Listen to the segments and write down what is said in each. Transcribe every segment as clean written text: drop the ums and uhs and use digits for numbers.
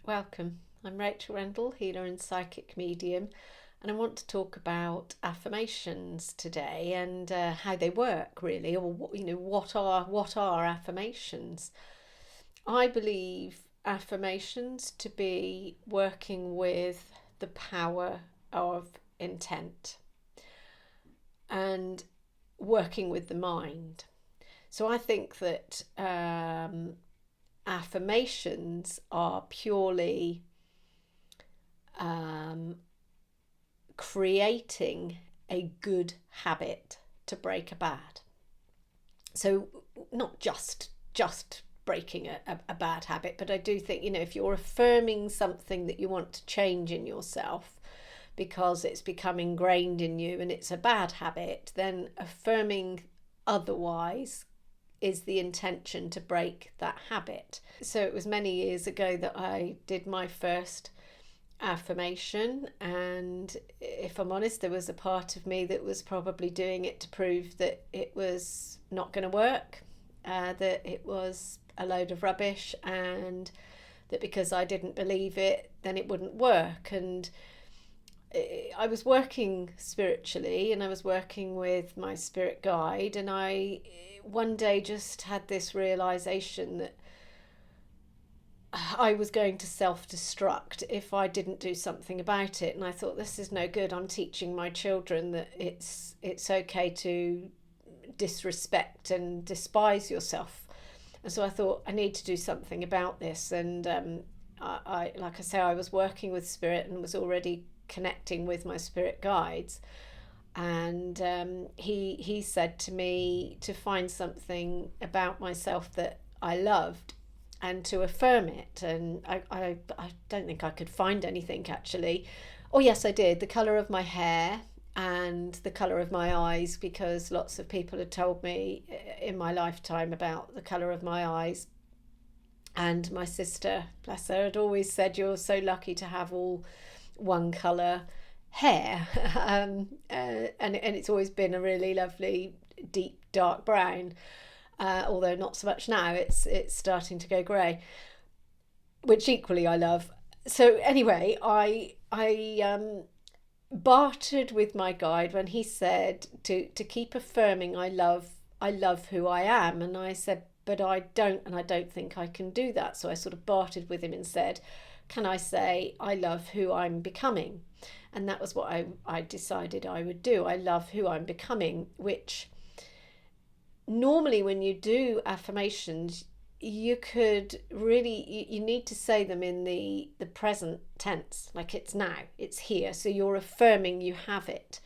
Welcome. I'm Rachel Rendell, healer and psychic medium, and I want to talk about affirmations today and how they work, really, or what are affirmations. I believe affirmations to be working with the power of intent and working with the mind. So I think that affirmations are purely creating a good habit to break a bad. So not just breaking a bad habit, but I do think, if you're affirming something that you want to change in yourself because it's become ingrained in you and it's a bad habit, then affirming otherwise is the intention to break that habit. So it was many years ago that I did my first affirmation, and if I'm honest, there was a part of me that was probably doing it to prove that it was not going to work, that it was a load of rubbish, and that because I didn't believe it, then it wouldn't work. And I was working spiritually, and I was working with my spirit guide, and I one day just had this realization that I was going to self-destruct if I didn't do something about it. And I thought, this is no good. I'm teaching my children that it's okay to disrespect and despise yourself. And so I thought, I need to do something about this. And I like I say, I was working with spirit and was already connecting with my spirit guides. And he said to me to find something about myself that I loved and to affirm it. And I don't think I could find anything, actually. Oh yes, I did. The colour of my hair and the colour of my eyes, because lots of people had told me in my lifetime about the colour of my eyes. And my sister, bless her, had always said, you're so lucky to have all one colour hair. And it's always been a really lovely deep dark brown, although not so much now. It's starting to go grey, which equally I love. So anyway, I bartered with my guide when he said to keep affirming I love who I am, and I said, but I don't think I can do that. So I sort of bartered with him and said, can I say I love who I'm becoming? And that was what I decided I would do. I love who I'm becoming, which normally when you do affirmations, you could really, you need to say them in the present tense, like it's now, it's here. So you're affirming you have it.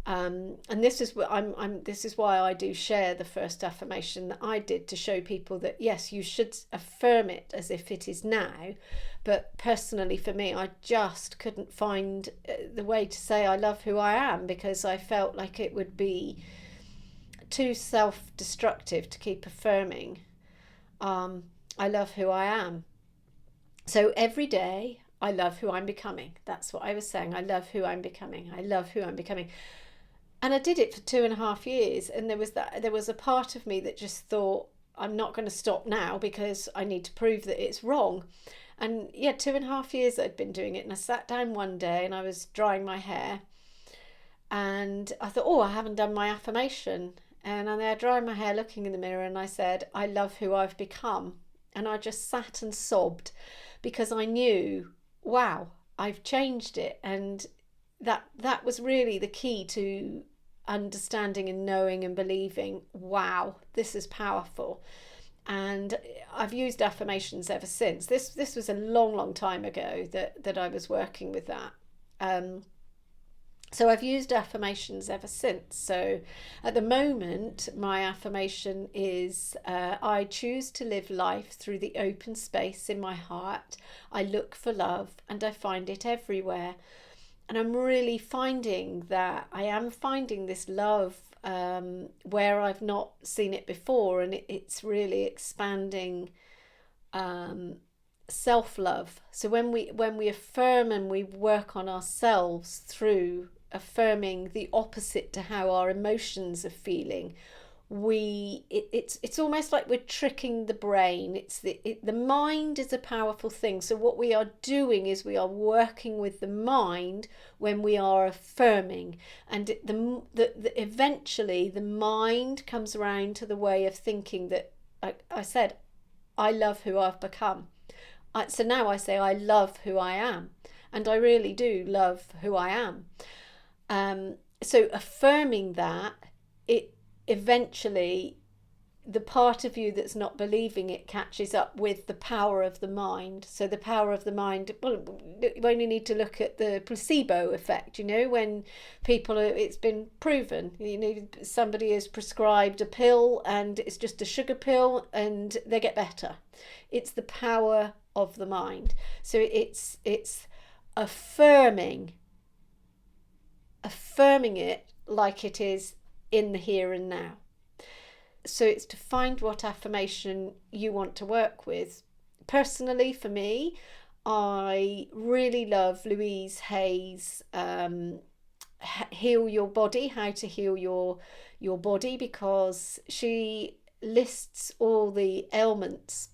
And this is what this is why I do share the first affirmation that I did, to show people that yes, you should affirm it as if it is now. But personally for me, I just couldn't find the way to say I love who I am, because I felt like it would be too self-destructive to keep affirming I love who I am. So every day I love who I'm becoming. That's what I was saying. I love who I'm becoming. I love who I'm becoming. And I did it for 2.5 years, and there was a part of me that just thought, I'm not going to stop now because I need to prove that it's wrong. And yeah, 2.5 years I'd been doing it, and I sat down one day and I was drying my hair, and I thought, oh, I haven't done my affirmation. And I dried my hair, looking in the mirror, and I said, I love who I've become. And I just sat and sobbed, because I knew, wow, I've changed it. And that was really the key to understanding and knowing and believing, wow, this is powerful. And I've used affirmations ever since. This was a long time ago that I was working with that. So I've used affirmations ever since. So at the moment, my affirmation is, I choose to live life through the open space in my heart. I look for love and I find it everywhere. And I'm really finding that I am finding this love where I've not seen it before, and it's really expanding self-love. So when we affirm and we work on ourselves through affirming the opposite to how our emotions are feeling, it's almost like we're tricking the brain. The mind is a powerful thing. So what we are doing is we are working with the mind when we are affirming, and eventually the mind comes around to the way of thinking that, like I said, I love who I've become. So now I say I love who I am, and I really do love who I am. So affirming that, it eventually, the part of you that's not believing it catches up with the power of the mind. So the power of the mind, well, you only need to look at the placebo effect, when people it's been proven, somebody is prescribed a pill and it's just a sugar pill and they get better. It's the power of the mind. So it's affirming it like it is in the here and now. So it's to find what affirmation you want to work with. Personally, for me, I really love Louise Hays' Heal Your Body, How to Heal Your Body, because she lists all the ailments,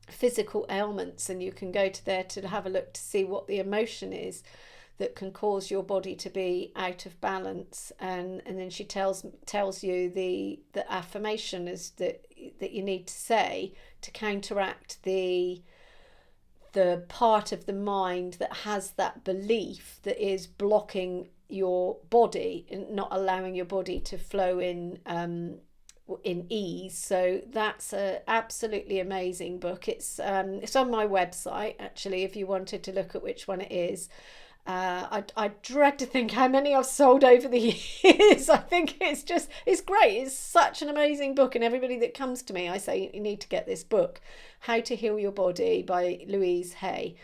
physical ailments, and you can go to there to have a look to see what the emotion is that can cause your body to be out of balance, and then she tells you the affirmation is that you need to say to counteract the part of the mind that has that belief that is blocking your body and not allowing your body to flow in ease. So that's a absolutely amazing book. It's on my website actually, if you wanted to look at which one it is. I dread to think how many I've sold over the years. I think it's great. It's such an amazing book, and everybody that comes to me, I say you need to get this book, How to Heal Your Body by Louise Hay.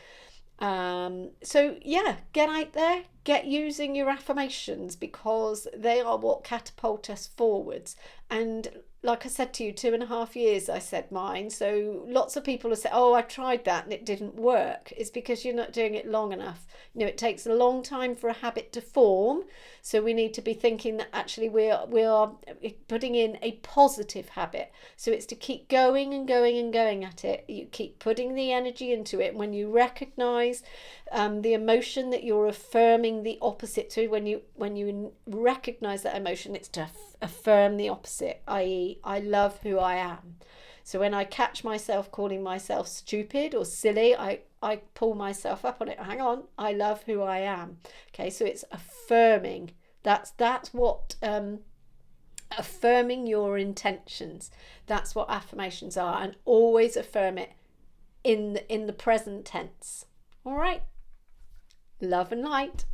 So yeah, get out there, get using your affirmations, because they are what catapult us forwards. And like I said to you, 2.5 years I said mine. So lots of people have said, oh, I tried that and it didn't work. It's because you're not doing it long enough. It takes a long time for a habit to form. So we need to be thinking that actually we are putting in a positive habit. So it's to keep going and going and going at it. You keep putting the energy into it. When you recognize the emotion that you're affirming the opposite to, when you recognize that emotion, it's to affirm the opposite, i.e. I love who I am. So when I catch myself calling myself stupid or silly, I pull myself up on it. Hang on, I love who I am. Okay, so it's affirming. That's what affirming your intentions. That's what affirmations are, and always affirm it in the present tense. All right. Love and light.